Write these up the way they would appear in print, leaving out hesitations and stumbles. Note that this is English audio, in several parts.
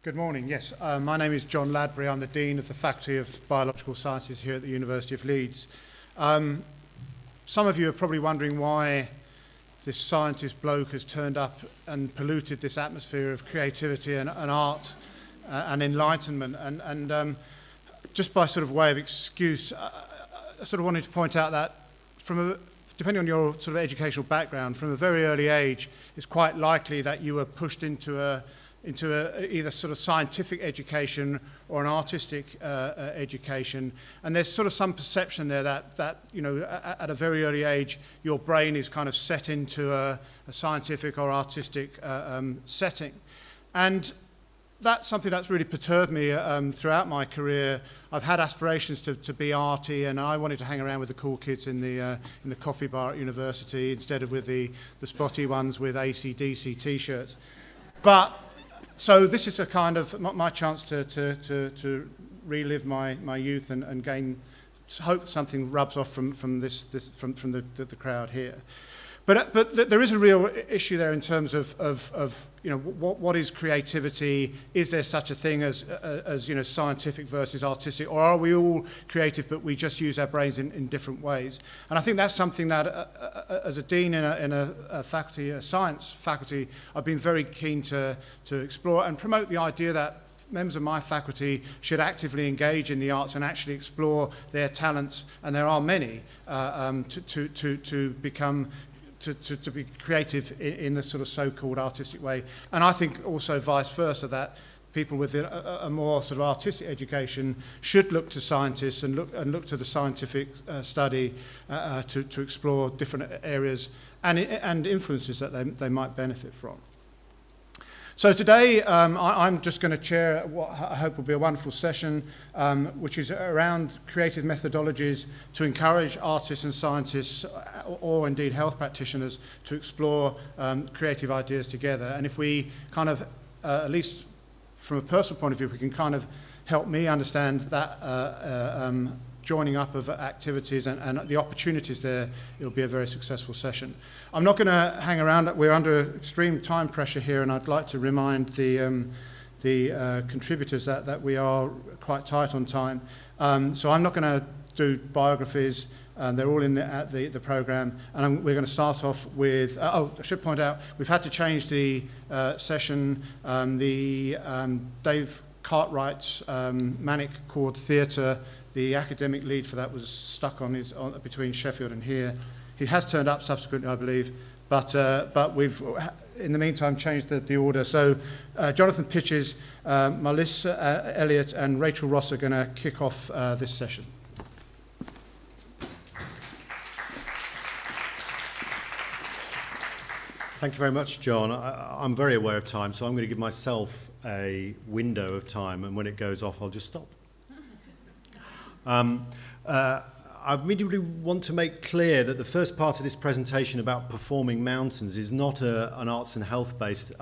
Good morning. Yes, my name is John Ladbury. I'm the Dean of the Faculty of Biological Sciences here at the University of Leeds. Some of you are probably wondering why this scientist bloke has turned up and polluted this atmosphere of creativity and art and enlightenment. And just by sort of way of excuse, I sort of wanted to point out that depending on your sort of educational background, from a very early age, it's quite likely that you were pushed into either sort of scientific education or an artistic education, and there's sort of some perception there that you know at a very early age your brain is kind of set into a scientific or artistic setting, and that's something that's really perturbed me throughout my career. I've had aspirations to be arty, and I wanted to hang around with the cool kids in the coffee bar at university instead of with the spotty ones with AC/DC t-shirts, but. So this is a kind of my chance to relive my youth and gain hope something rubs off from the crowd here. But there is a real issue there in terms of you know what is creativity? Is there such a thing as you know scientific versus artistic, or are we all creative but we just use our brains in different ways? And I think that's something that as a dean in a faculty, a science faculty, I've been very keen to explore and promote the idea that members of my faculty should actively engage in the arts and actually explore their talents, and there are many, to become to be creative in the sort of so-called artistic way. And I think also vice versa, that people with a more sort of artistic education should look to scientists and look to the scientific study to explore different areas and influences that they might benefit from. So today I'm just going to chair what I hope will be a wonderful session, which is around creative methodologies to encourage artists and scientists, or indeed health practitioners, to explore creative ideas together. And if we kind of, at least from a personal point of view, if we can kind of help me understand that joining up of activities and the opportunities there, it'll be a very successful session. I'm not going to hang around. We're under extreme time pressure here, and I'd like to remind the contributors that we are quite tight on time. So I'm not going to do biographies. They're all in the programme, and we're going to start off with, I should point out, we've had to change the session. Dave Cartwright's Manic Chord Theatre, the academic lead for that was stuck between Sheffield and here. He has turned up subsequently, I believe, but we've, in the meantime, changed the order. So Jonathan Pitches, Melissa Elliott and Rachel Ross are going to kick off this session. Thank you very much, John. I'm very aware of time, so I'm going to give myself a window of time, and when it goes off, I'll just stop. I immediately want to make clear that the first part of this presentation about performing mountains is not an arts and health-based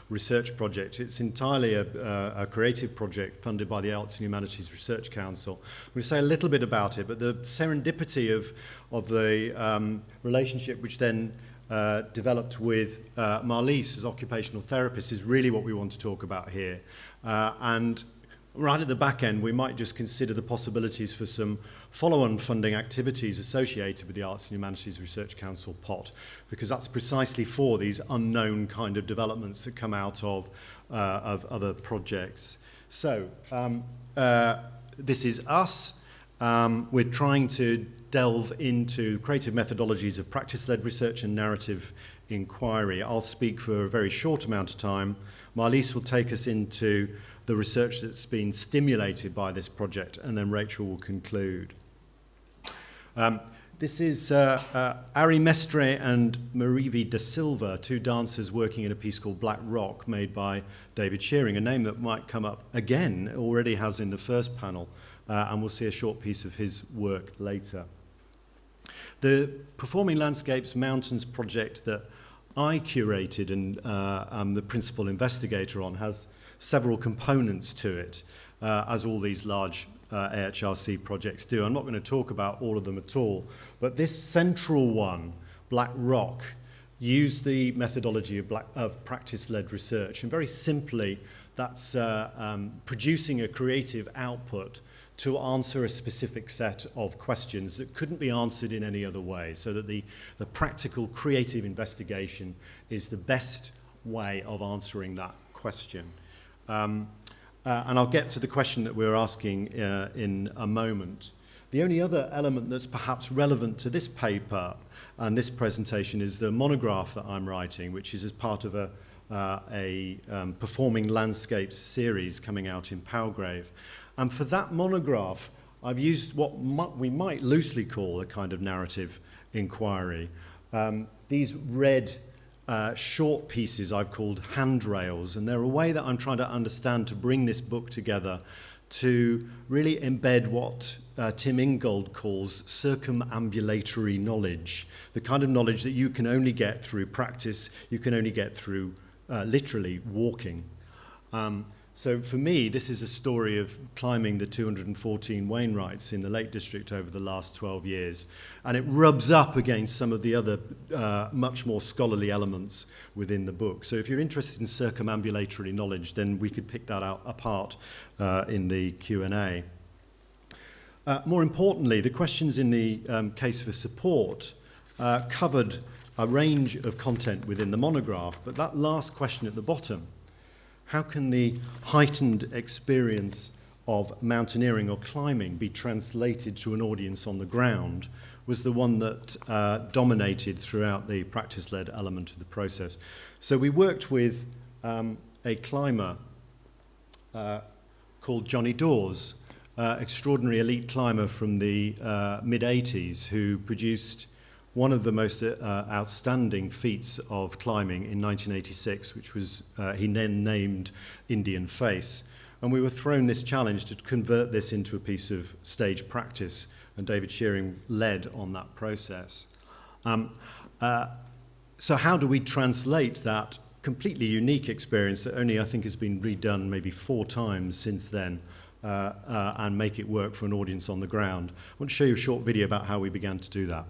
research project. It's entirely a creative project funded by the Arts and Humanities Research Council. I'm going to say a little bit about it, but the serendipity of the relationship which then developed with Marlies as occupational therapist is really what we want to talk about here. And right at the back end, we might just consider the possibilities for some follow-on funding activities associated with the Arts and Humanities Research Council pot, because that's precisely for these unknown kind of developments that come out of other projects. So, this is us. We're trying to delve into creative methodologies of practice-led research and narrative inquiry. I'll speak for a very short amount of time. Marlies will take us into the research that's been stimulated by this project, and then Rachel will conclude. This is Ari Mestre and Marivi da Silva, two dancers working in a piece called Black Rock, made by David Shearing, a name that might come up again, already has in the first panel, and we'll see a short piece of his work later. The Performing Landscapes Mountains project that I curated and I'm the principal investigator on has several components to it, as all these large AHRC projects do. I'm not going to talk about all of them at all, but this central one, Black Rock, used the methodology of practice-led research, and very simply That's producing a creative output to answer a specific set of questions that couldn't be answered in any other way, so that the practical creative investigation is the best way of answering that question. And I'll get to the question that we're asking in a moment. The only other element that's perhaps relevant to this paper and this presentation is the monograph that I'm writing, which is as part of a performing landscapes series coming out in Palgrave. And for that monograph, I've used what we might loosely call a kind of narrative inquiry. These red short pieces I've called handrails, and they're a way that I'm trying to understand to bring this book together to really embed what Tim Ingold calls circumambulatory knowledge, the kind of knowledge that you can only get through practice, you can only get through literally walking. So for me, this is a story of climbing the 214 Wainwrights in the Lake District over the last 12 years. And it rubs up against some of the other much more scholarly elements within the book. So if you're interested in circumambulatory knowledge, then we could pick that out apart in the Q&A. More importantly, the questions in the case for support covered a range of content within the monograph, but that last question at the bottom, how can the heightened experience of mountaineering or climbing be translated to an audience on the ground, was the one that dominated throughout the practice-led element of the process. So we worked with a climber called Johnny Dawes, extraordinary elite climber from the mid-80s who produced one of the most outstanding feats of climbing in 1986, which was he then named Indian Face. And we were thrown this challenge to convert this into a piece of stage practice, and David Shearing led on that process. So how do we translate that completely unique experience that only I think has been redone maybe 4 times since then and make it work for an audience on the ground? I want to show you a short video about how we began to do that.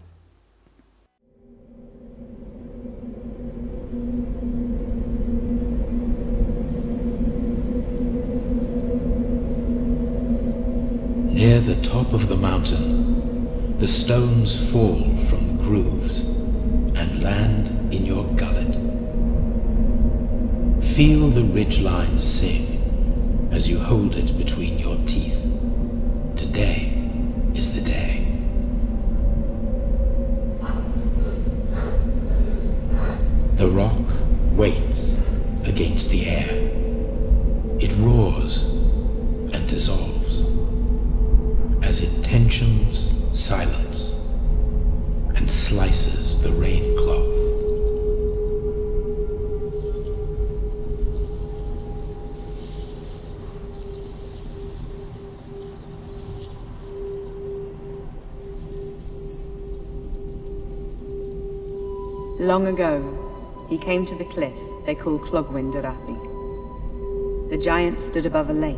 Near the top of the mountain, the stones fall from the grooves and land in your gullet. Feel the ridgelines sing as you hold it between your teeth. Today is the day. The rock waits against the air. It roars and dissolves as it tensions silence and slices the rain cloth. Long ago, he came to the cliff they call Clogwyn-Durathi. The giant stood above a lake,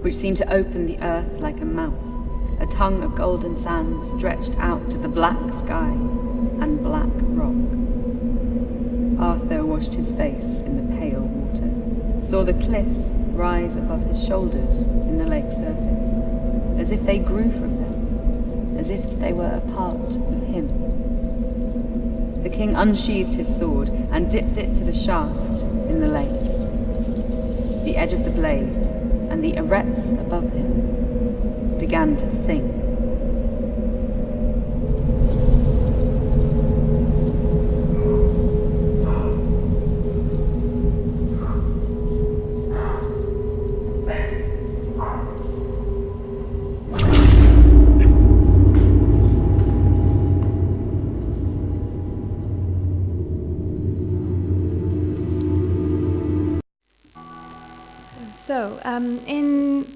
which seemed to open the earth like a mouth. A tongue of golden sand stretched out to the black sky and black rock. Arthur washed his face in the pale water, saw the cliffs rise above his shoulders in the lake's surface, as if they grew from them, as if they were a part of him. The king unsheathed his sword and dipped it to the shaft in the lake. The edge of the blade and the arêtes above him began to sing. So, in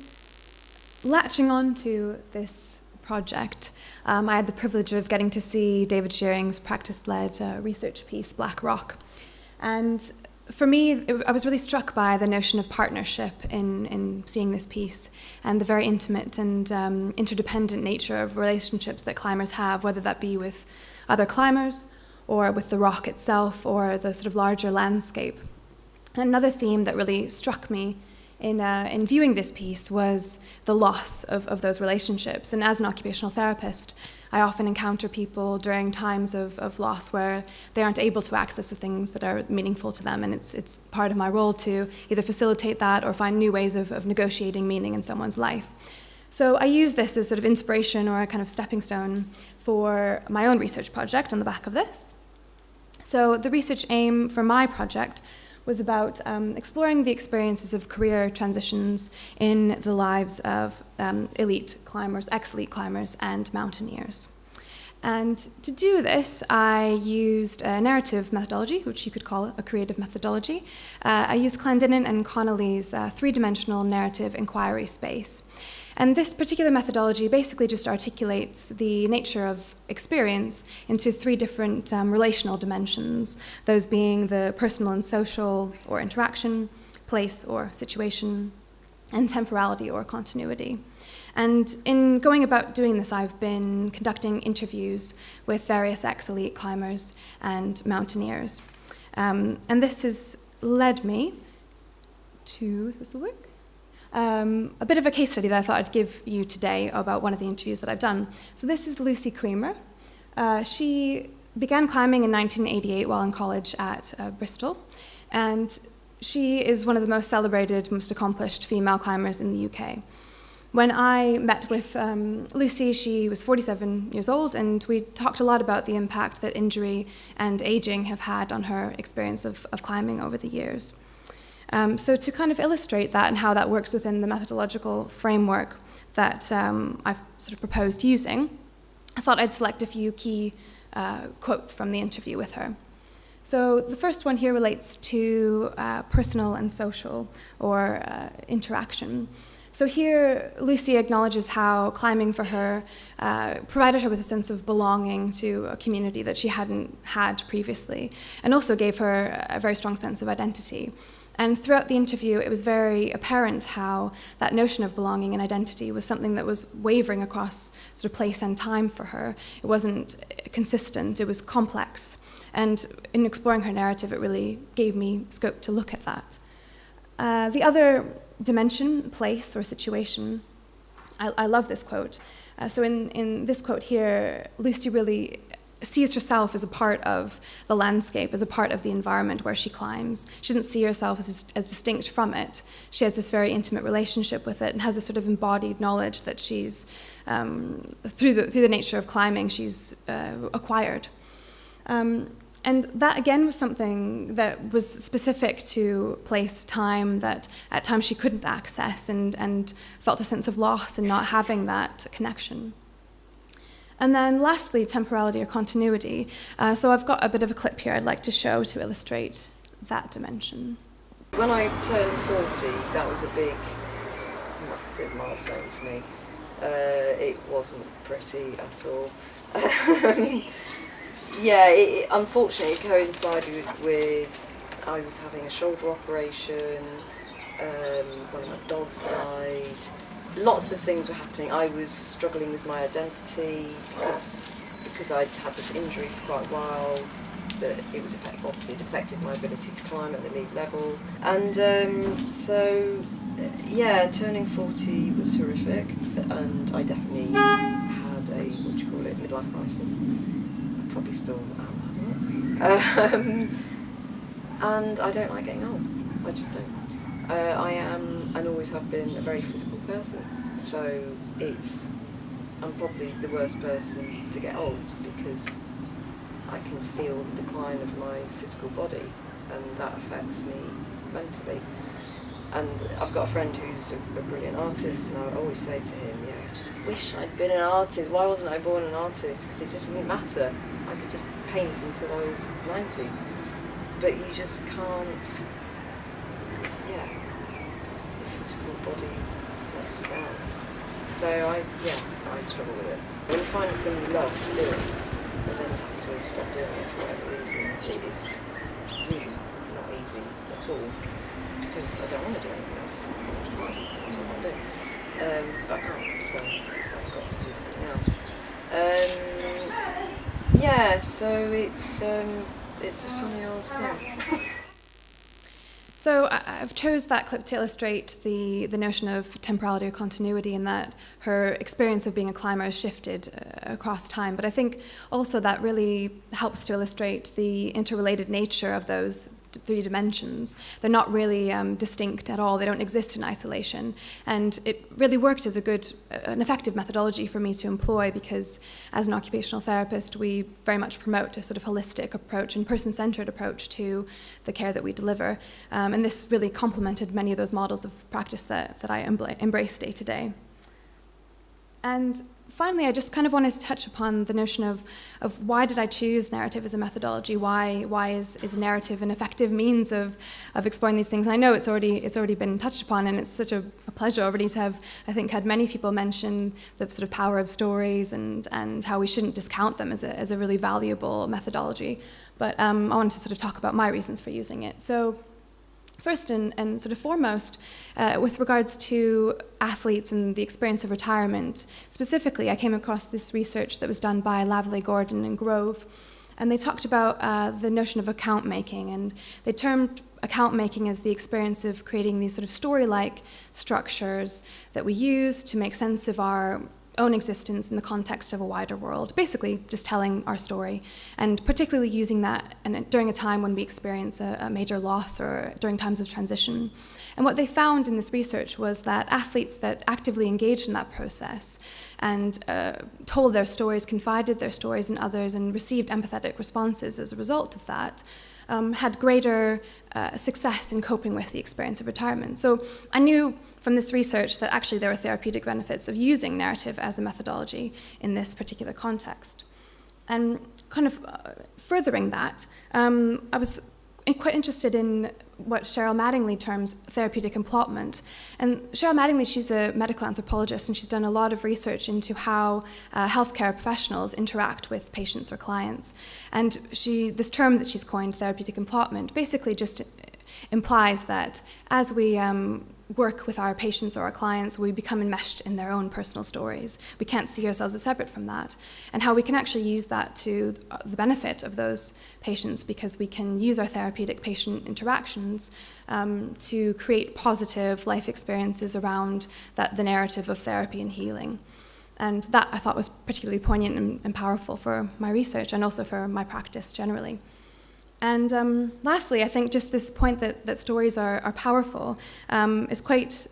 latching on to this project, I had the privilege of getting to see David Shearing's practice-led research piece, Black Rock. And for me, I was really struck by the notion of partnership in seeing this piece, and the very intimate and interdependent nature of relationships that climbers have, whether that be with other climbers, or with the rock itself, or the sort of larger landscape. And another theme that really struck me in viewing this piece was the loss of those relationships. And as an occupational therapist, I often encounter people during times of loss where they aren't able to access the things that are meaningful to them, and it's part of my role to either facilitate that or find new ways of negotiating meaning in someone's life. So I use this as sort of inspiration or a kind of stepping stone for my own research project on the back of this. So the research aim for my project was about exploring the experiences of career transitions in the lives of elite climbers, ex-elite climbers, and mountaineers. And to do this, I used a narrative methodology, which you could call a creative methodology. I used Clendenin and Connolly's three-dimensional narrative inquiry space. And this particular methodology basically just articulates the nature of experience into three different relational dimensions, those being the personal and social or interaction, place or situation, and temporality or continuity. And in going about doing this, I've been conducting interviews with various ex-elite climbers and mountaineers. And this has led me to, this will work? A bit of a case study that I thought I'd give you today about one of the interviews that I've done. So this is Lucy Creamer. She began climbing in 1988 while in college at Bristol, and she is one of the most celebrated, most accomplished female climbers in the UK. When I met with Lucy, she was 47 years old, and we talked a lot about the impact that injury and aging have had on her experience of climbing over the years. So to kind of illustrate that and how that works within the methodological framework that I've sort of proposed using, I thought I'd select a few key quotes from the interview with her. So the first one here relates to personal and social, or interaction. So here, Lucy acknowledges how climbing for her provided her with a sense of belonging to a community that she hadn't had previously, and also gave her a very strong sense of identity. And throughout the interview, it was very apparent how that notion of belonging and identity was something that was wavering across sort of place and time for her. It wasn't consistent, it was complex. And in exploring her narrative, it really gave me scope to look at that. The other dimension, place or situation, I love this quote. So in this quote here, Lucy really sees herself as a part of the landscape, as a part of the environment where she climbs. She doesn't see herself as distinct from it. She has this very intimate relationship with it and has a sort of embodied knowledge that she's, through the nature of climbing, she's acquired. And that, again, was something that was specific to place, time, that at times she couldn't access and felt a sense of loss in not having that connection. And then lastly, temporality or continuity. So I've got a bit of a clip here I'd like to show to illustrate that dimension. When I turned 40, that was a big, massive milestone for me. It wasn't pretty at all. Yeah, it unfortunately coincided with I was having a shoulder operation, one of my dogs died, lots of things were happening. I was struggling with my identity because I'd had this injury for quite a while, that it was obviously it affected my ability to climb at the elite level. And so, yeah, turning 40 was horrific, and I definitely had a, midlife crisis. I probably still am having it. And I don't like getting old. I just don't. I am, and always have been, a very physical person. So I'm probably the worst person to get old, because I can feel the decline of my physical body, and that affects me mentally. And I've got a friend who's a brilliant artist, and I always say to him, yeah, I just wish I'd been an artist. Why wasn't I born an artist? Because it just wouldn't matter. I could just paint until I was 90. But you just can't, yeah, the physical body lets you down. So I struggle with it. When you find a thing you love to do, and then you have to stop doing it for whatever reason, it's really not easy at all, because I don't want to do anything else. That's all I want to do. But I can't, so I've got to do something else. Yeah, so it's a funny old thing. So I've chose that clip to illustrate the notion of temporality or continuity, in that her experience of being a climber has shifted across time. But I think also that really helps to illustrate the interrelated nature of those three dimensions. They're not really distinct at all. They don't exist in isolation. And it really worked as an effective methodology for me to employ, because as an occupational therapist, we very much promote a sort of holistic approach and person-centered approach to the care that we deliver. And this really complemented many of those models of practice that I embrace day to day. And finally, I just kind of wanted to touch upon the notion of why did I choose narrative as a methodology? Why is narrative an effective means of exploring these things? And I know it's already been touched upon, and it's such a pleasure already to have, I think, had many people mention the sort of power of stories and how we shouldn't discount them as a really valuable methodology. But I wanted to sort of talk about my reasons for using it. So first and sort of foremost, with regards to athletes and the experience of retirement, specifically, I came across this research that was done by Ladbury, Gordon, and Grove, and they talked about the notion of account making, and they termed account making as the experience of creating these sort of story-like structures that we use to make sense of our own existence in the context of a wider world, basically just telling our story, and particularly using that during a time when we experience a major loss or during times of transition. And what they found in this research was that athletes that actively engaged in that process and told their stories, confided their stories in others, and received empathetic responses as a result of that, had greater success in coping with the experience of retirement. So I knew from this research that actually there are therapeutic benefits of using narrative as a methodology in this particular context. And kind of furthering that, I was quite interested in what Cheryl Mattingly terms therapeutic emplotment. And Cheryl Mattingly, she's a medical anthropologist, and she's done a lot of research into how healthcare professionals interact with patients or clients. And this term that she's coined, therapeutic emplotment, basically just implies that as we work with our patients or our clients, we become enmeshed in their own personal stories. We can't see ourselves as separate from that. And how we can actually use that to the benefit of those patients, because we can use our therapeutic patient interactions to create positive life experiences around the narrative of therapy and healing. And that I thought was particularly poignant and powerful for my research and also for my practice generally. And lastly, I think just this point that stories are powerful is quite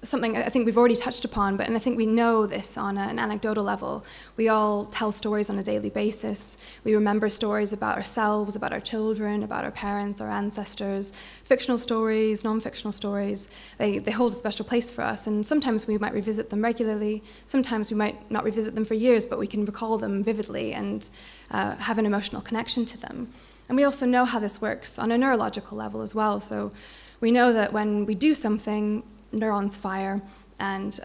something I think we've already touched upon, and I think we know this on an anecdotal level. We all tell stories on a daily basis. We remember stories about ourselves, about our children, about our parents, our ancestors, fictional stories, non-fictional stories. They hold a special place for us, and sometimes we might revisit them regularly. Sometimes we might not revisit them for years, but we can recall them vividly and have an emotional connection to them. And we also know how this works on a neurological level as well. So we know that when we do something, neurons fire and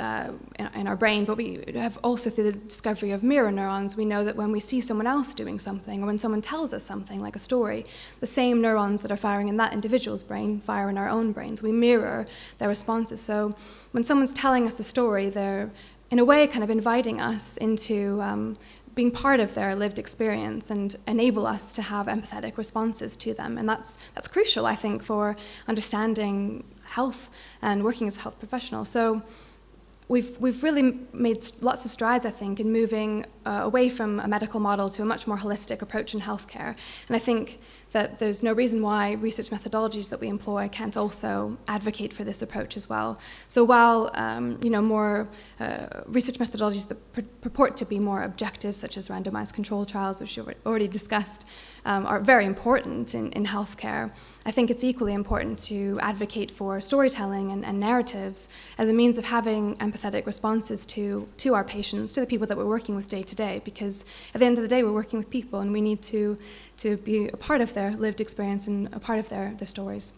in our brain, but we have also, through the discovery of mirror neurons, we know that when we see someone else doing something, or when someone tells us something like a story, the same neurons that are firing in that individual's brain fire in our own brains. We mirror their responses. So when someone's telling us a story, they're in a way kind of inviting us into being part of their lived experience and enable us to have empathetic responses to them. And that's crucial, I think, for understanding health and working as a health professional. So we've really made lots of strides, I think, in moving away from a medical model to a much more holistic approach in healthcare. And I think that there's no reason why research methodologies that we employ can't also advocate for this approach as well. So while more research methodologies that purport to be more objective, such as randomized control trials, which you've already discussed, are very important in healthcare, I think it's equally important to advocate for storytelling and narratives as a means of having empathetic responses to our patients, to the people that we're working with day to day, because at the end of the day, we're working with people and we need to be a part of their lived experience and a part of their stories.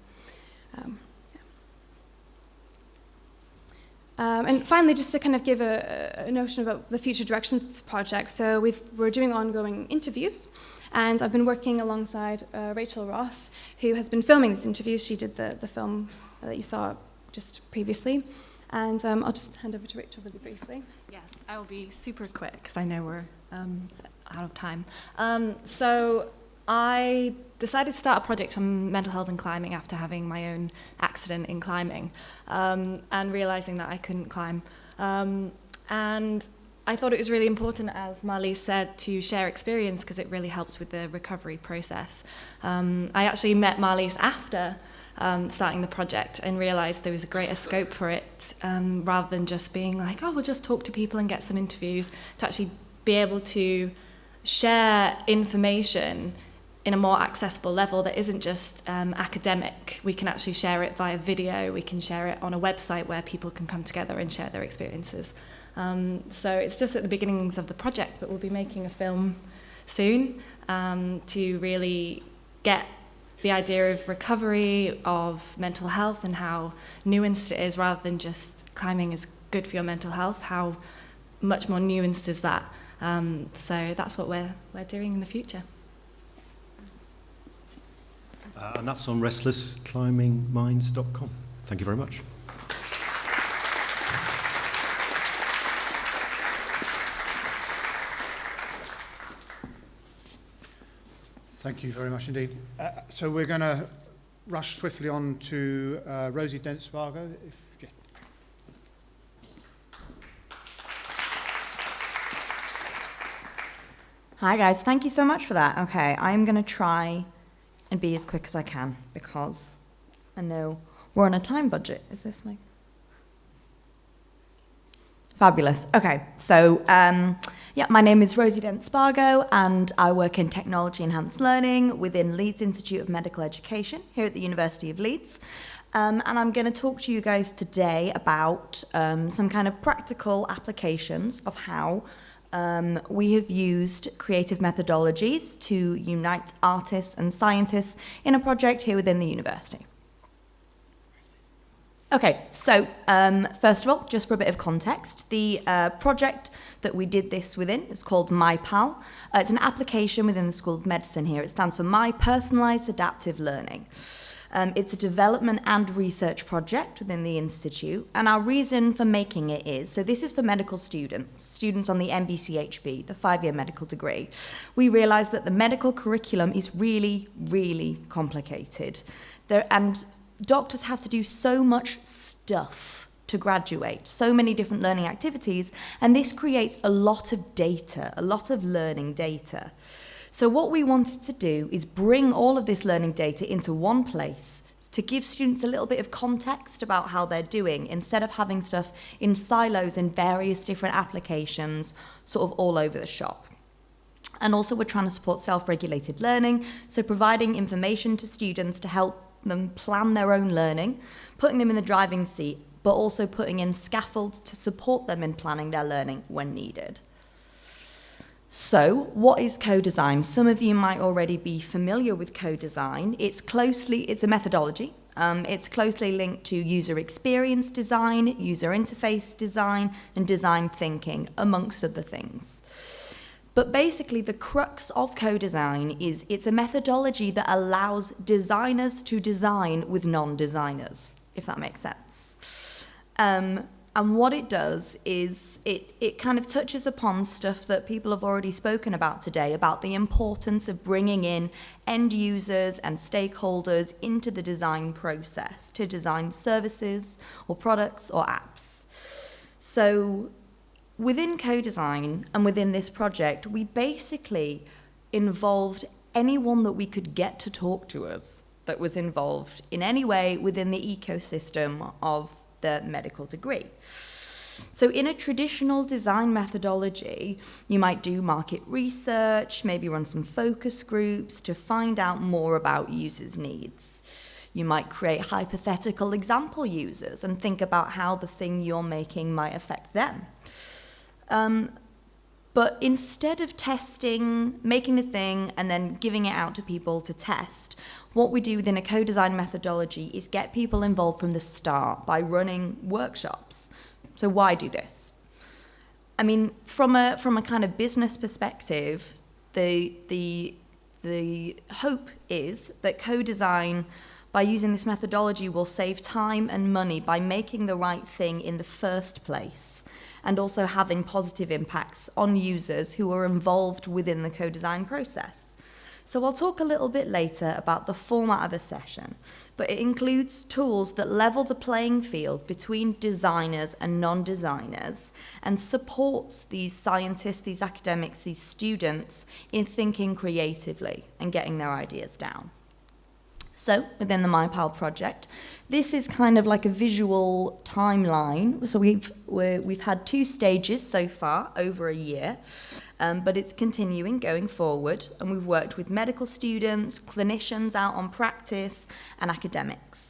And finally, just to kind of give a notion about the future directions of this project. So we're doing ongoing interviews, and I've been working alongside Rachel Ross, who has been filming these interviews. She did the film that you saw just previously. And I'll just hand over to Rachel really briefly. Yes, I will be super quick because I know we're out of time. So I decided to start a project on mental health and climbing after having my own accident in climbing, and realising that I couldn't climb. And I thought it was really important, as Marlies said, to share experience because it really helps with the recovery process. I actually met Marlies after starting the project and realised there was a greater scope for it, rather than just being like, oh, we'll just talk to people and get some interviews, to actually be able to share information in a more accessible level that isn't just academic. We can actually share it via video, we can share it on a website where people can come together and share their experiences. So it's just at the beginnings of the project, but we'll be making a film soon to really get the idea of recovery, of mental health, and how nuanced it is, rather than just climbing is good for your mental health, how much more nuanced is that. So that's what we're doing in the future. And that's on restlessclimbingminds.com. Thank you very much. Thank you very much indeed. So we're going to rush swiftly on to Rosie Dent-Spargo. Yeah. Hi guys, thank you so much for that. Okay, I'm going to try and be as quick as I can because I know we're on a time budget. Is this my... Fabulous. Okay, so yeah, my name is Rosie Dent-Spargo and I work in technology enhanced learning within Leeds Institute of Medical Education here at the University of Leeds. And I'm going to talk to you guys today about some kind of practical applications of how we have used creative methodologies to unite artists and scientists in a project here within the university. Okay, so first of all, just for a bit of context, the project that we did this within is called MyPal. It's an application within the School of Medicine here. It stands for My Personalised Adaptive Learning. It's a development and research project within the Institute, and our reason for making it is, so this is for medical students on the MBCHB, the 5-year medical degree. We realised that the medical curriculum is really, really complicated. And doctors have to do so much stuff to graduate, so many different learning activities, and this creates a lot of data, a lot of learning data. So what we wanted to do is bring all of this learning data into one place to give students a little bit of context about how they're doing, instead of having stuff in silos in various different applications sort of all over the shop. And also we're trying to support self-regulated learning, so providing information to students to help them plan their own learning, putting them in the driving seat, but also putting in scaffolds to support them in planning their learning when needed. So, what is co-design? Some of you might already be familiar with co-design. It's a methodology. It's closely linked to user experience design, user interface design, and design thinking, amongst other things. But basically, the crux of co-design is it's a methodology that allows designers to design with non-designers, if that makes sense. And what it does is it kind of touches upon stuff that people have already spoken about today, about the importance of bringing in end users and stakeholders into the design process to design services or products or apps. So within co-design and within this project, we basically involved anyone that we could get to talk to us that was involved in any way within the ecosystem of the medical degree. So in a traditional design methodology, you might do market research, maybe run some focus groups to find out more about users' needs. You might create hypothetical example users and think about how the thing you're making might affect them. But instead of testing, making the thing, and then giving it out to people to test, what we do within a co-design methodology is get people involved from the start by running workshops. So why do this? I mean, from a kind of business perspective, the hope is that co-design, by using this methodology, will save time and money by making the right thing in the first place, and also having positive impacts on users who are involved within the co-design process. So I'll talk a little bit later about the format of a session, but it includes tools that level the playing field between designers and non-designers and supports these scientists, these academics, these students in thinking creatively and getting their ideas down. So, within the MyPal project, this is kind of like a visual timeline. So we've had 2 stages so far, over a year, but it's continuing going forward. And we've worked with medical students, clinicians out on practice, and academics.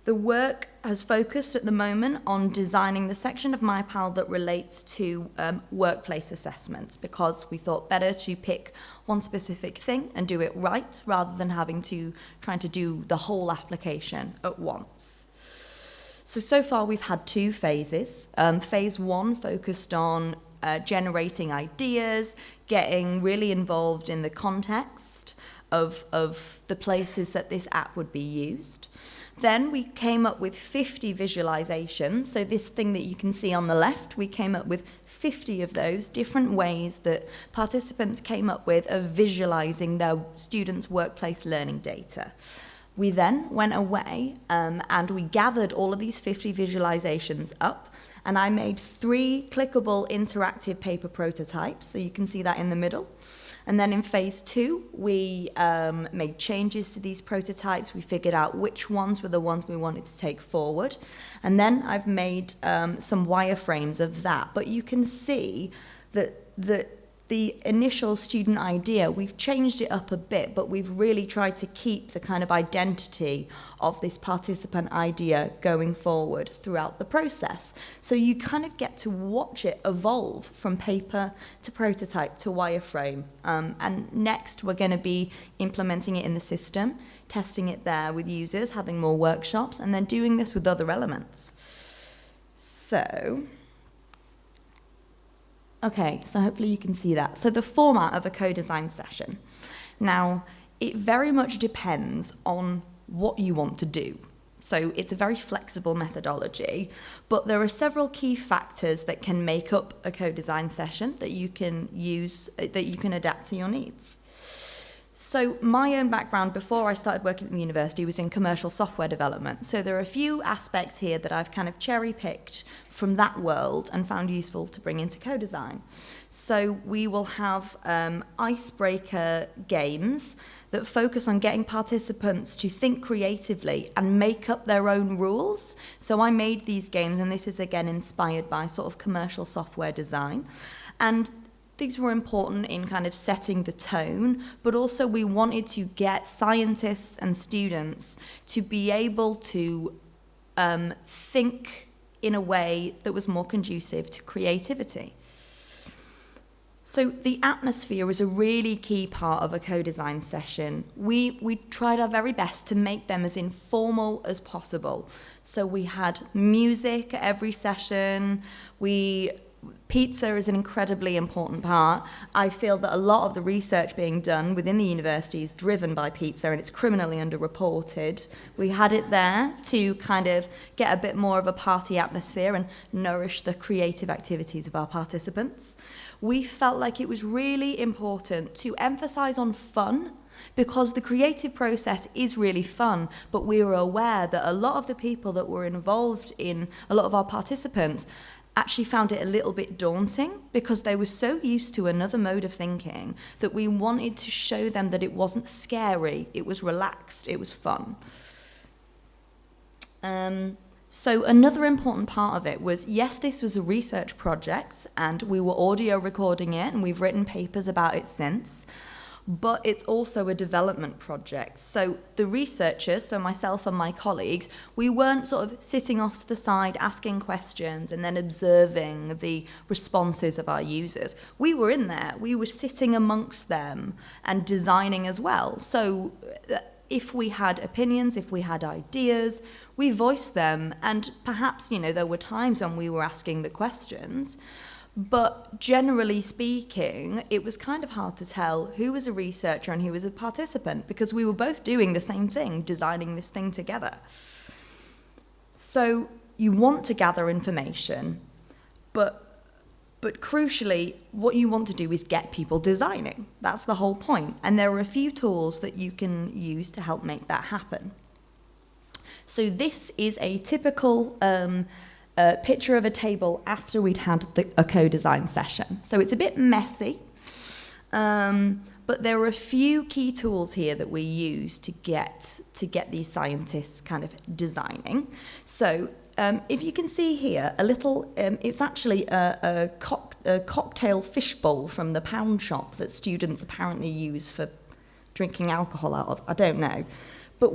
The work has focused at the moment on designing the section of MyPal that relates to workplace assessments, because we thought better to pick one specific thing and do it right rather than trying to do the whole application at once. So far we've had 2 phases. Phase 1 focused on generating ideas, getting really involved in the context of the places that this app would be used. Then we came up with 50 visualizations. So this thing that you can see on the left, we came up with 50 of those different ways that participants came up with of visualizing their students' workplace learning data. We then went away and we gathered all of these 50 visualizations up, and I made 3 clickable interactive paper prototypes. So you can see that in the middle. And then in phase 2, we made changes to these prototypes. We figured out which ones were the ones we wanted to take forward. And then I've made some wireframes of that. But you can see that the initial student idea, we've changed it up a bit, but we've really tried to keep the kind of identity of this participant idea going forward throughout the process. So you kind of get to watch it evolve from paper to prototype to wireframe. And next, we're going to be implementing it in the system, testing it there with users, having more workshops, and then doing this with other elements. Okay, so hopefully you can see that. So the format of a co-design session. Now, it very much depends on what you want to do. So it's a very flexible methodology, but there are several key factors that can make up a co-design session that you can use, that you can adapt to your needs. So my own background before I started working at the university was in commercial software development. So there are a few aspects here that I've kind of cherry-picked from that world and found useful to bring into co-design. So we will have icebreaker games that focus on getting participants to think creatively and make up their own rules. So I made these games, and this is again inspired by sort of commercial software design. And these were important in kind of setting the tone, but also we wanted to get scientists and students to be able to think in a way that was more conducive to creativity. So the atmosphere is a really key part of a co-design session. We tried our very best to make them as informal as possible. So we had music at every session. Pizza is an incredibly important part. I feel that a lot of the research being done within the university is driven by pizza, and it's criminally underreported. We had it there to kind of get a bit more of a party atmosphere and nourish the creative activities of our participants. We felt like it was really important to emphasize on fun, because the creative process is really fun, but we were aware that a lot of the people that were involved in, a lot of our participants, actually found it a little bit daunting because they were so used to another mode of thinking that we wanted to show them that it wasn't scary, it was relaxed, it was fun. So another important part of it was, yes, this was a research project and we were audio recording it and we've written papers about it since, but it's also a development project. So the researchers, so myself and my colleagues, we weren't sort of sitting off to the side asking questions and then observing the responses of our users. We were in there, we were sitting amongst them and designing as well. So if we had opinions, if we had ideas, we voiced them, and perhaps, you know, there were times when we were asking the questions. But generally speaking, it was kind of hard to tell who was a researcher and who was a participant, because we were both doing the same thing, designing this thing together. So you want to gather information, but But crucially, what you want to do is get people designing. That's the whole point. And there are a few tools that you can use to help make that happen. So this is a typical picture of a table after we'd had a co-design session. So it's a bit messy, but there are a few key tools here that we use to get these scientists kind of designing. So if you can see here, a little, it's actually a cocktail fishbowl from the pound shop that students apparently use for drinking alcohol out of. I don't know. But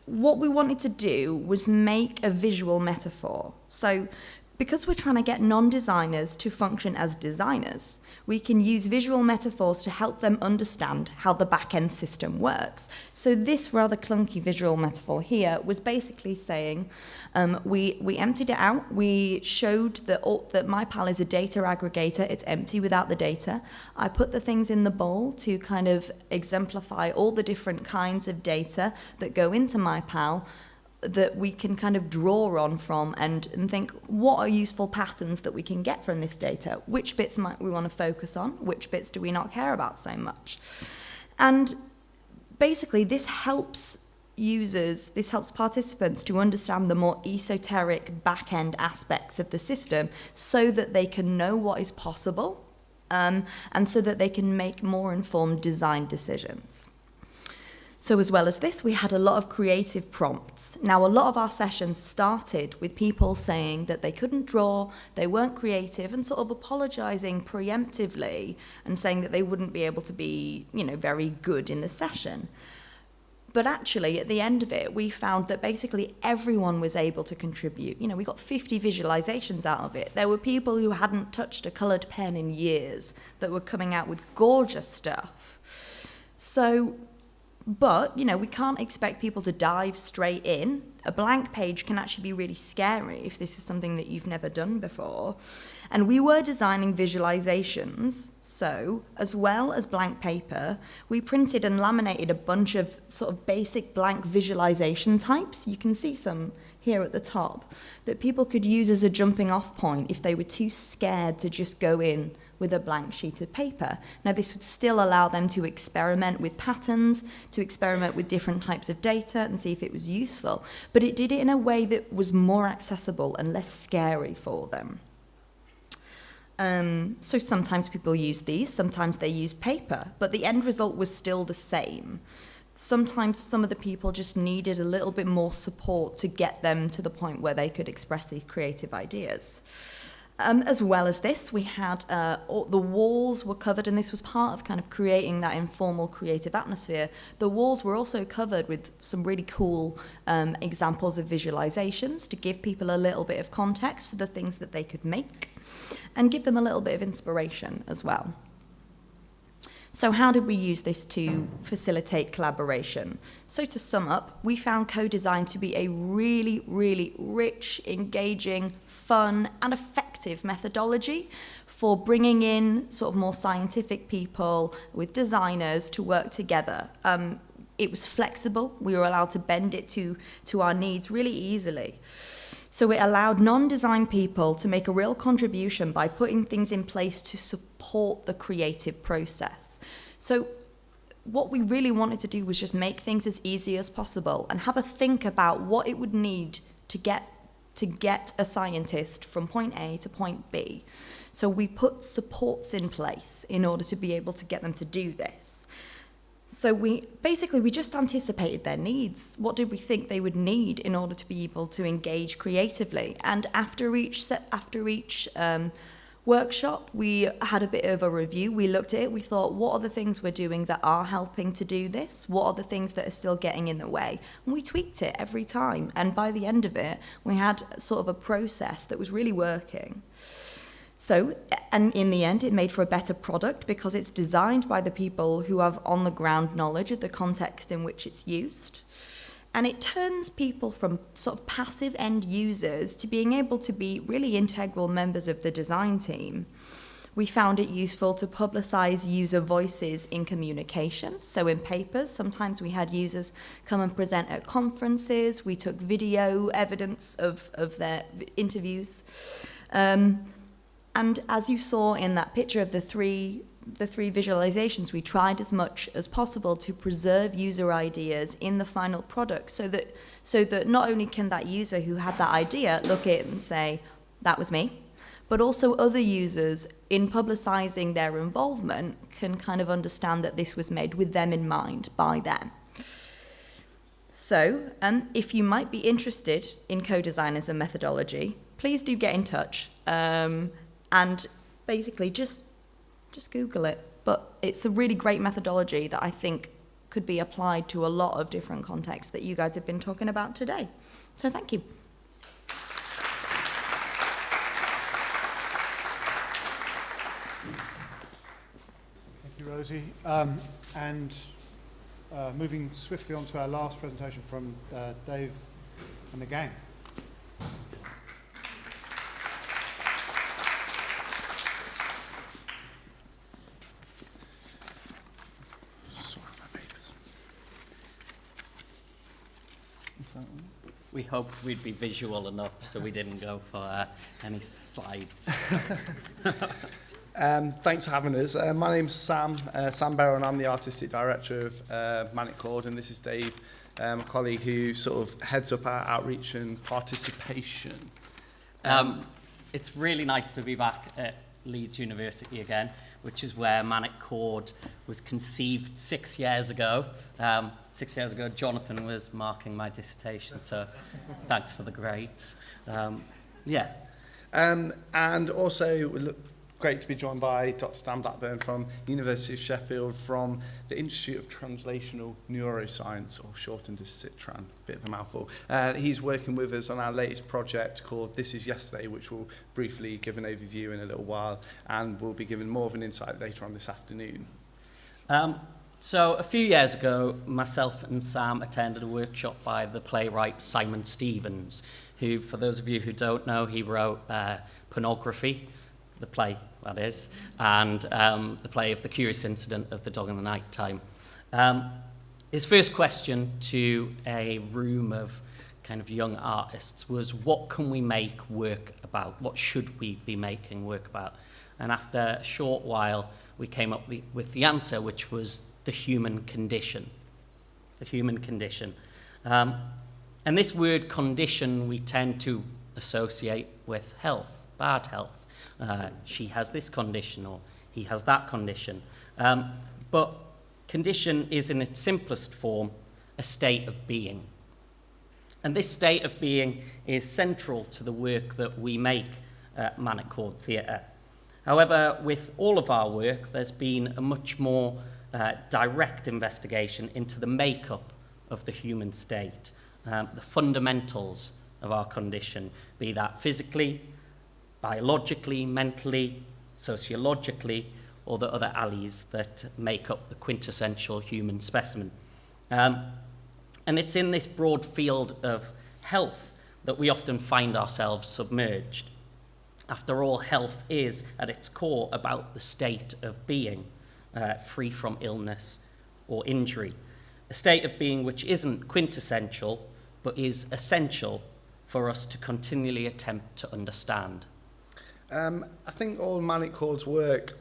what we wanted to do was make a visual metaphor. So because we're trying to get non-designers to function as designers, we can use visual metaphors to help them understand how the back-end system works. So this rather clunky visual metaphor here was basically saying, we emptied it out, we showed that MyPal is a data aggregator, it's empty without the data. I put the things in the bowl to kind of exemplify all the different kinds of data that go into MyPal, that we can kind of draw on from and think, what are useful patterns that we can get from this data? Which bits might we want to focus on? Which bits do we not care about so much? And basically, this helps users, this helps participants to understand the more esoteric back-end aspects of the system so that they can know what is possible and so that they can make more informed design decisions. So as well as this, we had a lot of creative prompts. Now, a lot of our sessions started with people saying that they couldn't draw, they weren't creative, and sort of apologizing preemptively and saying that they wouldn't be able to be, very good in the session. But actually, at the end of it, we found that basically everyone was able to contribute. We got 50 visualizations out of it. There were people who hadn't touched a colored pen in years that were coming out with gorgeous stuff. But, we can't expect people to dive straight in. A blank page can actually be really scary if this is something that you've never done before. And we were designing visualizations, so as well as blank paper, we printed and laminated a bunch of sort of basic blank visualization types. You can see some here at the top that people could use as a jumping off point if they were too scared to just go in with a blank sheet of paper. Now, this would still allow them to experiment with patterns, to experiment with different types of data and see if it was useful, but it did it in a way that was more accessible and less scary for them. So sometimes people use these, sometimes they use paper, but the end result was still the same. Sometimes some of the people just needed a little bit more support to get them to the point where they could express these creative ideas. As well as this, we had the walls were covered, and this was part of kind of creating that informal creative atmosphere. The walls were also covered with some really cool examples of visualizations to give people a little bit of context for the things that they could make and give them a little bit of inspiration as well. So how did we use this to facilitate collaboration? So to sum up, we found co-design to be a really, really rich, engaging, fun, and effective methodology for bringing in sort of more scientific people with designers to work together. It was flexible. We were allowed to bend it to our needs really easily. So it allowed non-design people to make a real contribution by putting things in place to support the creative process. So what we really wanted to do was just make things as easy as possible and have a think about what it would need to get a scientist from point A to point B. So we put supports in place in order to be able to get them to do this. So we just anticipated their needs. What did we think they would need in order to be able to engage creatively? And after each workshop, we had a bit of a review. We looked at it. We thought, what are the things we're doing that are helping to do this? What are the things that are still getting in the way? And we tweaked it every time. And by the end of it, we had sort of a process that was really working. So, and in the end, it made for a better product because it's designed by the people who have on-the-ground knowledge of the context in which it's used. And it turns people from sort of passive end users to being able to be really integral members of the design team. We found it useful to publicize user voices in communication. So in papers, sometimes we had users come and present at conferences. We took video evidence of their interviews. And as you saw in that picture of the three visualizations, we tried as much as possible to preserve user ideas in the final product, so that not only can that user who had that idea look at it and say, that was me, but also other users, in publicizing their involvement, can kind of understand that this was made with them in mind, by them. So, if you might be interested in co-design as a methodology, please do get in touch, and basically just Google it. But it's a really great methodology that I think could be applied to a lot of different contexts that you guys have been talking about today. So thank you. Thank you, Rosie. And moving swiftly on to our last presentation from Dave and the gang. We hoped we'd be visual enough, so we didn't go for any slides. Thanks for having us. My name's Sam Barrow, and I'm the Artistic Director of Manic Chord, and this is Dave, a colleague who sort of heads up our outreach and participation. It's really nice to be back at Leeds University again, which is where Manic Chord was conceived 6 years ago. 6 years ago, Jonathan was marking my dissertation, so thanks for the grades. And also, great to be joined by Dr. Stan Blackburn from University of Sheffield, from the Institute of Translational Neuroscience, or shortened as CITRAN, bit of a mouthful. He's working with us on our latest project called This Is Yesterday, which we'll briefly give an overview in a little while, and we'll be giving more of an insight later on this afternoon. So a few years ago, myself and Sam attended a workshop by the playwright Simon Stevens, who, for those of you who don't know, he wrote Pornography, the play, that is, and the play of The Curious Incident of the Dog in the Night Time. His first question to a room of kind of young artists was, what can we make work about? What should we be making work about? And after a short while, we came up with the answer, which was the human condition. The human condition. And this word condition we tend to associate with health, bad health. She has this condition, or he has that condition. But condition is, in its simplest form, a state of being. And this state of being is central to the work that we make at Manic Chord Theatre. However, with all of our work, there's been a much more direct investigation into the makeup of the human state, the fundamentals of our condition, be that physically, biologically, mentally, sociologically, or the other alleys that make up the quintessential human specimen. And it's in this broad field of health that we often find ourselves submerged. After all, health is, at its core, about the state of being, free from illness or injury. A state of being which isn't quintessential, but is essential for us to continually attempt to understand. I think all Manic Chord's work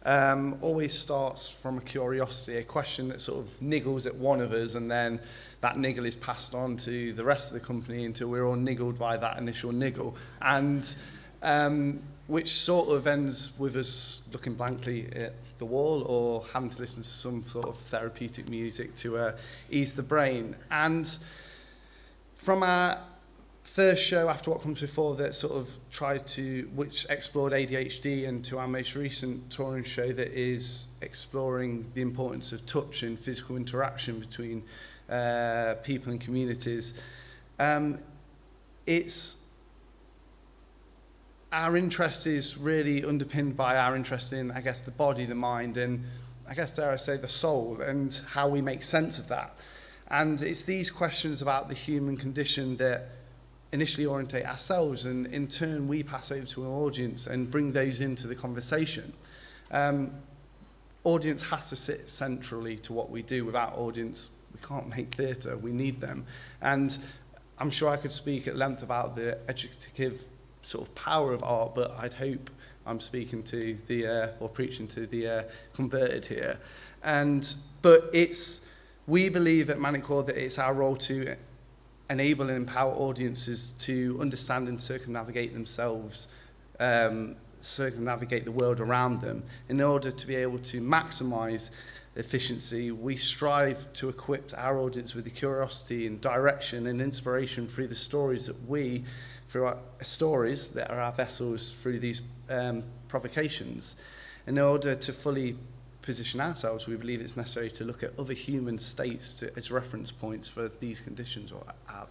always starts from a curiosity, a question that sort of niggles at one of us, and then that niggle is passed on to the rest of the company until we're all niggled by that initial niggle, and which sort of ends with us looking blankly at the wall or having to listen to some sort of therapeutic music to ease the brain. And from our first show, After What Comes Before, that sort of which explored ADHD, and to our most recent touring show that is exploring the importance of touch and physical interaction between people and communities, our interest is really underpinned by our interest in, I guess, the body, the mind, and I guess, dare I say, the soul, and how we make sense of that. And it's these questions about the human condition that initially orientate ourselves, and in turn we pass over to an audience and bring those into the conversation. Audience has to sit centrally to what we do. Without audience, we can't make theatre. We need them. And I'm sure I could speak at length about the educative sort of power of art, but I'd hope I'm speaking to the, or preaching to the converted here. But we believe at Manic Chord that it's our role to enable and empower audiences to understand and circumnavigate themselves, circumnavigate the world around them. In order to be able to maximise efficiency, we strive to equip our audience with the curiosity and direction and inspiration through the stories through our stories that are our vessels through these provocations. In order to fully position ourselves, we believe it's necessary to look at other human states as reference points for these conditions or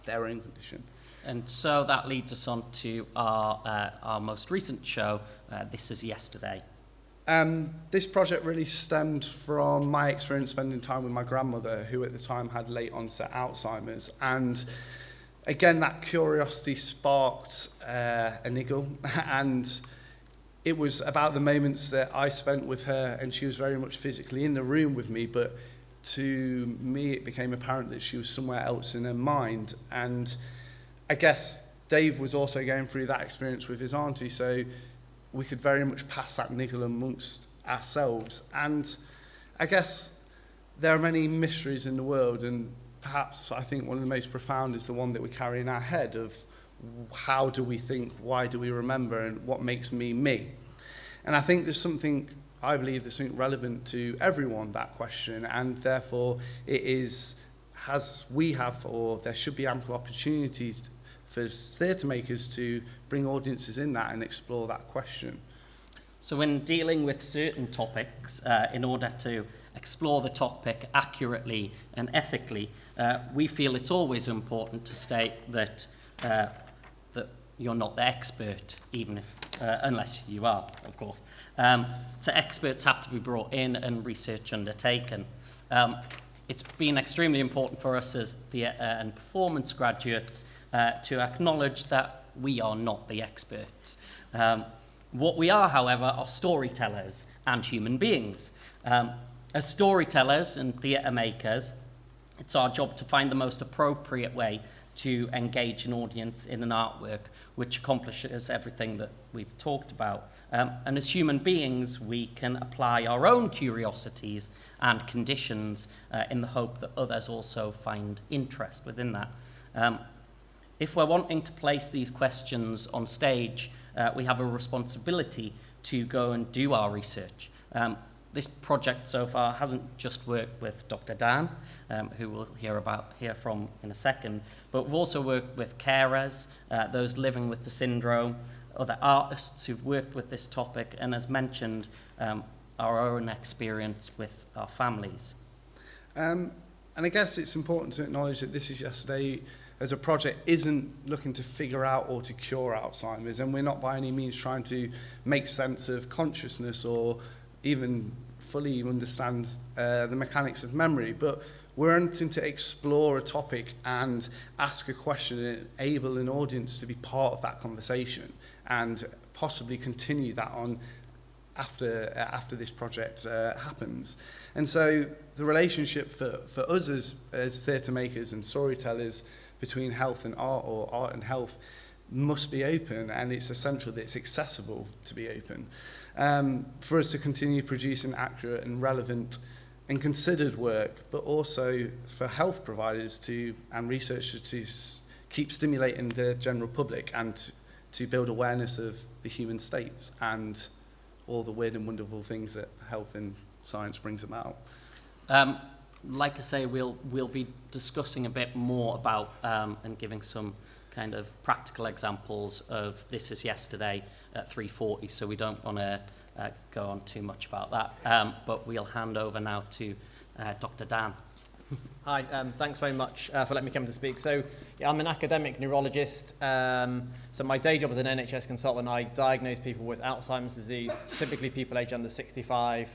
their own condition. And so that leads us on to our most recent show, This Is Yesterday. This project really stemmed from my experience spending time with my grandmother, who at the time had late onset Alzheimer's. And again, that curiosity sparked a niggle, and it was about the moments that I spent with her, and she was very much physically in the room with me, but to me it became apparent that she was somewhere else in her mind. And I guess Dave was also going through that experience with his auntie, so we could very much pass that niggle amongst ourselves. And I guess there are many mysteries in the world, and perhaps I think one of the most profound is the one that we carry in our head of how do we think, why do we remember, and what makes me me? And I think I believe there's something relevant to everyone, that question, and therefore there should be ample opportunities for theatre makers to bring audiences in that and explore that question. So when dealing with certain topics, in order to explore the topic accurately and ethically, we feel it's always important to state that that you're not the expert, even if, unless you are, of course. So experts have to be brought in and research undertaken. It's been extremely important for us as theatre and performance graduates to acknowledge that we are not the experts. What we are, however, are storytellers and human beings. As storytellers and theatre makers, it's our job to find the most appropriate way to engage an audience in an artwork which accomplishes everything that we've talked about. And as human beings, we can apply our own curiosities and conditions in the hope that others also find interest within that. If we're wanting to place these questions on stage, we have a responsibility to go and do our research. This project so far hasn't just worked with Dr. Dan, who we'll hear from in a second, but we've also worked with carers, those living with the syndrome, other artists who've worked with this topic, and as mentioned, our own experience with our families. And I guess it's important to acknowledge that This Is Yesterday as a project isn't looking to figure out or to cure Alzheimer's, and we're not by any means trying to make sense of consciousness or even fully understand the mechanics of memory, but we're wanting to explore a topic and ask a question and enable an audience to be part of that conversation and possibly continue that on after this project happens. And so the relationship for us as theatre makers and storytellers between health and art, or art and health, must be open, and it's essential that it's accessible to be open. For us to continue producing accurate and relevant and considered work, but also for health providers and researchers to keep stimulating the general public and to build awareness of the human states and all the weird and wonderful things that health and science brings about. Like I say, we'll be discussing a bit more about and giving some kind of practical examples of This Is Yesterday at 3:40, so we don't want to go on too much about that. But we'll hand over now to Dr. Dan. Hi, thanks very much for letting me come to speak. So, yeah, I'm an academic neurologist. So my day job as an NHS consultant, I diagnose people with Alzheimer's disease, typically people aged under 65.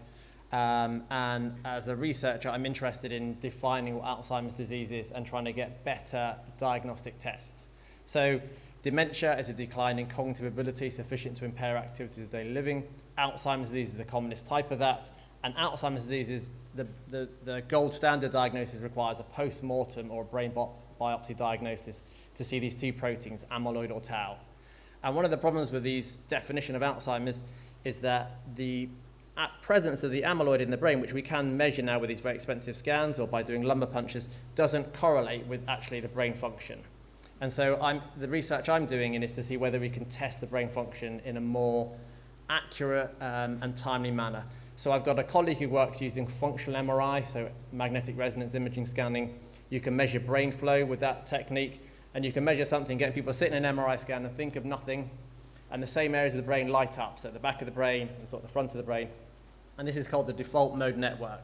And as a researcher, I'm interested in defining what Alzheimer's disease is and trying to get better diagnostic tests. So dementia is a decline in cognitive ability sufficient to impair activities of daily living. Alzheimer's disease is the commonest type of that. And Alzheimer's disease is the gold standard diagnosis requires a post-mortem or a brain biopsy diagnosis to see these two proteins, amyloid or tau. And one of the problems with these definition of Alzheimer's is that the presence of the amyloid in the brain, which we can measure now with these very expensive scans or by doing lumbar punctures, doesn't correlate with actually the brain function. And so the research I'm doing is to see whether we can test the brain function in a more accurate and timely manner. So I've got a colleague who works using functional MRI, so magnetic resonance imaging scanning. You can measure brain flow with that technique, and you can measure something, get people to sit in an MRI scan and think of nothing, and the same areas of the brain light up, so the back of the brain and sort of the front of the brain. And this is called the default mode network.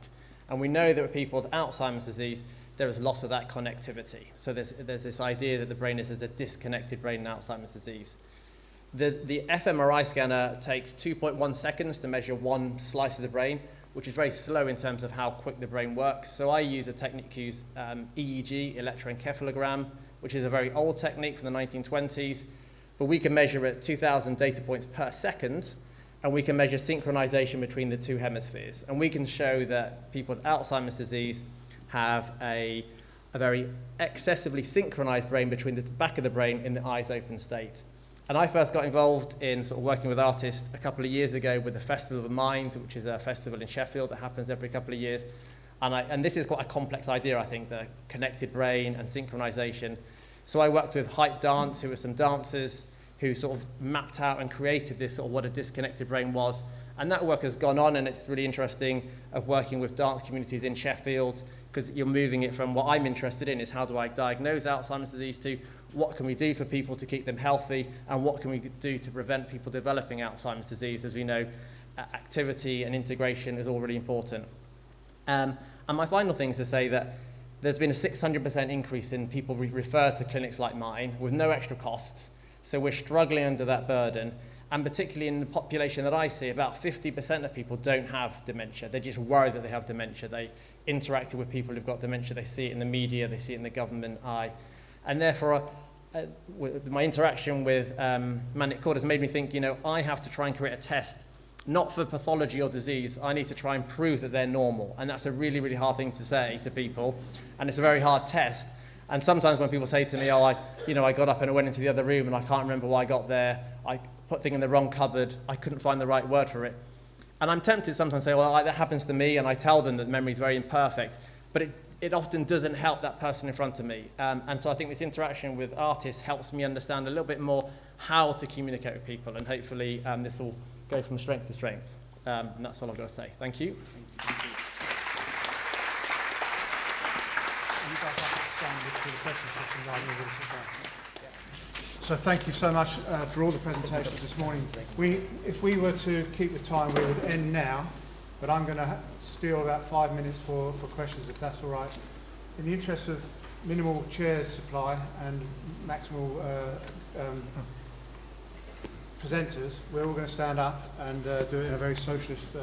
And we know that with people with Alzheimer's disease, there is loss of that connectivity. So there's this idea that the brain is a disconnected brain in Alzheimer's disease. The fMRI scanner takes 2.1 seconds to measure one slice of the brain, which is very slow in terms of how quick the brain works. So I use a technique used EEG, electroencephalogram, which is a very old technique from the 1920s, but we can measure at 2,000 data points per second, and we can measure synchronization between the two hemispheres. And we can show that people with Alzheimer's disease have a very excessively synchronized brain between the back of the brain in the eyes open state. And I first got involved in sort of working with artists a couple of years ago with the Festival of Mind, which is a festival in Sheffield that happens every couple of years. And this is quite a complex idea, I think, the connected brain and synchronization. So I worked with Hype Dance, who were some dancers who sort of mapped out and created this sort of what a disconnected brain was. And that work has gone on, and it's really interesting of working with dance communities in Sheffield, because you're moving it from what I'm interested in is how do I diagnose Alzheimer's disease to what can we do for people to keep them healthy, and what can we do to prevent people developing Alzheimer's disease. As we know, activity and integration is all really important. And my final thing is to say that there's been a 600% increase in people referred to clinics like mine with no extra costs. So we're struggling under that burden. And particularly in the population that I see, about 50% of people don't have dementia. They're just worried that they have dementia. They interacted with people who've got dementia. They see it in the media. They see it in the government eye. And therefore, my interaction with Manic Chord has made me think, I have to try and create a test, not for pathology or disease. I need to try and prove that they're normal. And that's a really, really hard thing to say to people. And it's a very hard test. And sometimes when people say to me, I got up and I went into the other room and I can't remember why I got there. I put things in the wrong cupboard. I couldn't find the right word for it. And I'm tempted sometimes to say, well, that happens to me, and I tell them that memory is very imperfect. But it often doesn't help that person in front of me. And so I think this interaction with artists helps me understand a little bit more how to communicate with people. And hopefully this will go from strength to strength. And that's all I've got to say. Thank you. Thank you. You guys have to stand for the question section rather than sit down. So thank you so much for all the presentations this morning. If we were to keep the time, we would end now, but I'm going to steal about 5 minutes for questions, if that's all right. In the interest of minimal chair supply and maximal presenters, we're all going to stand up and do it in a very socialist So,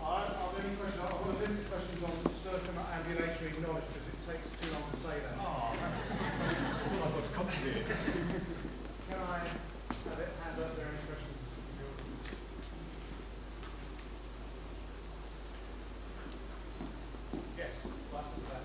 are there any questions? I want to limit questions on circumambulatory knowledge because it takes too long to say that. Oh, I've got to contribute. Can I have it hand up? Are there any questions? Yes, right at the back.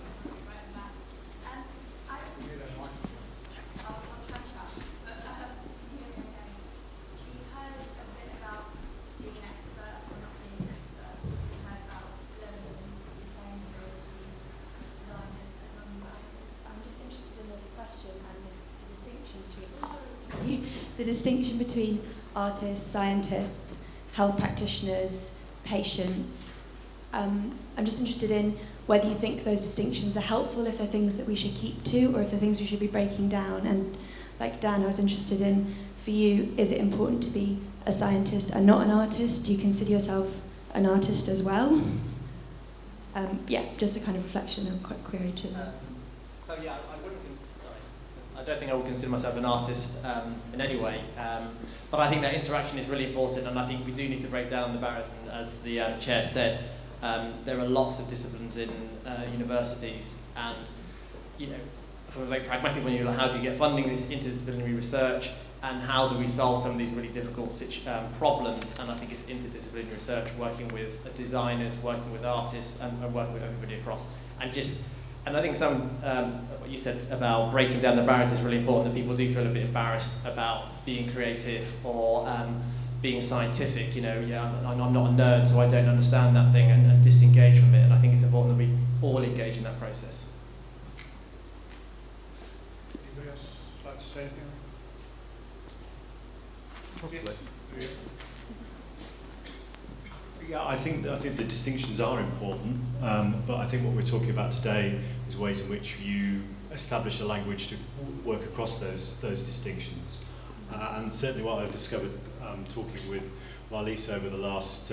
The distinction between artists, scientists, health practitioners, patients. I'm just interested in whether you think those distinctions are helpful, if they're things that we should keep to, or if they're things we should be breaking down. And like Dan, I was interested in, for you, is it important to be a scientist and not an artist? Do you consider yourself an artist as well? Just a kind of reflection and quite query to that. I don't think I would consider myself an artist in any way, but I think that interaction is really important, and I think we do need to break down the barriers. And as the chair said, there are lots of disciplines in universities, and from a very pragmatic point of view, how do you get funding this interdisciplinary research, and how do we solve some of these really difficult problems? And I think it's interdisciplinary research, working with designers, working with artists, and working with everybody across, and just And I think what you said about breaking down the barriers is really important, that people do feel a bit embarrassed about being creative or being scientific. You know, yeah, I'm not a nerd, so I don't understand that thing, and disengage from it. And I think it's important that we all engage in that process. Anybody else like to say anything? Possibly. Yeah, I think the distinctions are important, but I think what we're talking about today is ways in which you establish a language to work across those distinctions. And certainly what I've discovered talking with Marlise over the last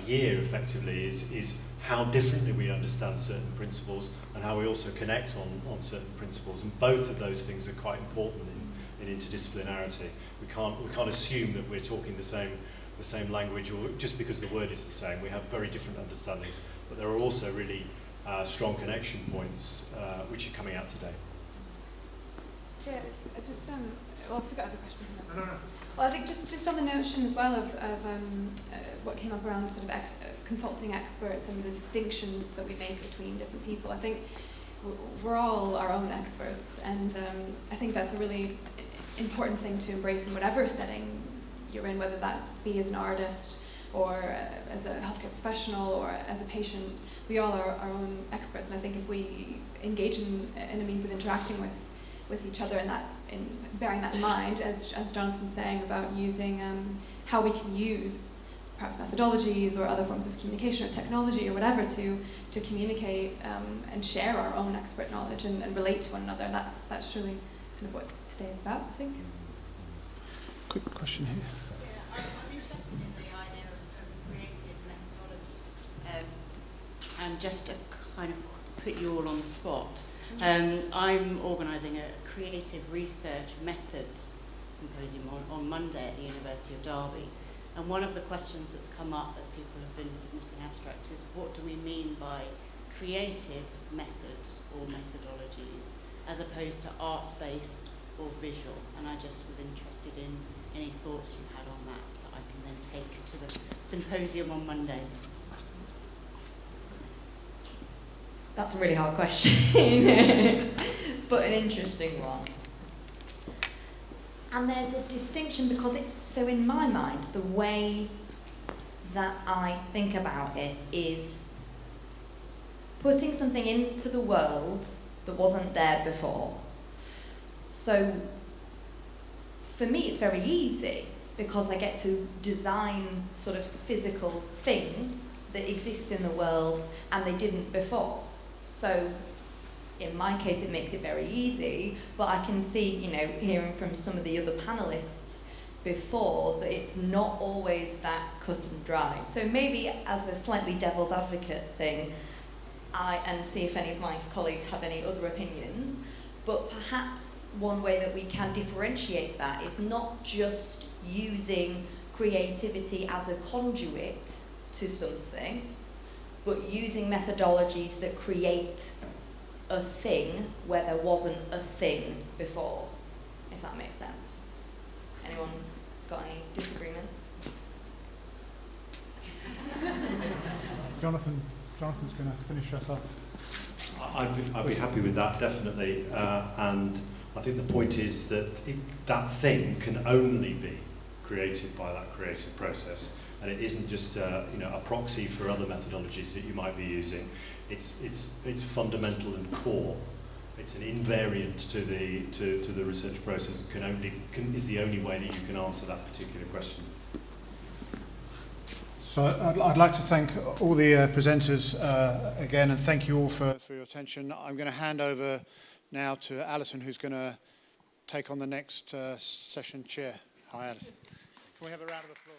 year, effectively, is how differently we understand certain principles and how we also connect on certain principles. And both of those things are quite important in interdisciplinarity. We can't assume that we're talking the same language, or just because the word is the same. We have very different understandings, but there are also really strong connection points which are coming out today. Yeah, I just I forgot the question. No. Well, I think just on the notion as well of what came up around sort of consulting experts and the distinctions that we make between different people. I think we're all our own experts, and I think that's a really important thing to embrace in whatever setting you're in, whether that be as an artist or as a healthcare professional or as a patient. We all are our own experts, and I think if we engage in a means of interacting with each other and bearing that in mind, as Jonathan's saying about using how we can use perhaps methodologies or other forms of communication or technology or whatever to communicate and share our own expert knowledge and relate to one another. And that's really kind of what today is about, I think. Quick question here. Yeah, I'm interested in the idea of creative methodologies. And just to kind of put you all on the spot, I'm organising a creative research methods symposium on Monday at the University of Derby. And one of the questions that's come up as people have been submitting abstracts is, what do we mean by creative methods or methodologies as opposed to arts-based or visual? And I just was interested in any thoughts you had on that I can then take to the symposium on Monday. That's a really hard question, but an interesting one. And there's a distinction because so in my mind, the way that I think about it is putting something into the world that wasn't there before. So for me, it's very easy because I get to design sort of physical things that exist in the world and they didn't before. So in my case, it makes it very easy, but I can see, hearing from some of the other panelists before, that it's not always that cut and dry. So maybe as a slightly devil's advocate thing, and see if any of my colleagues have any other opinions, but perhaps one way that we can differentiate that is not just using creativity as a conduit to something, but using methodologies that create a thing where there wasn't a thing before, if that makes sense. Anyone got any disagreements? Jonathan's going to finish us off. I'd be happy with that, definitely. And I think the point is that that thing can only be created by that creative process. And it isn't just a proxy for other methodologies that you might be using. It's fundamental and core. It's an invariant to the research process. Is the only way that you can answer that particular question. So I'd like to thank all the presenters again, and thank you all for your attention. I'm going to hand over now to Alison, who's going to take on the next session chair. Hi, Alison. Can we have a round of applause?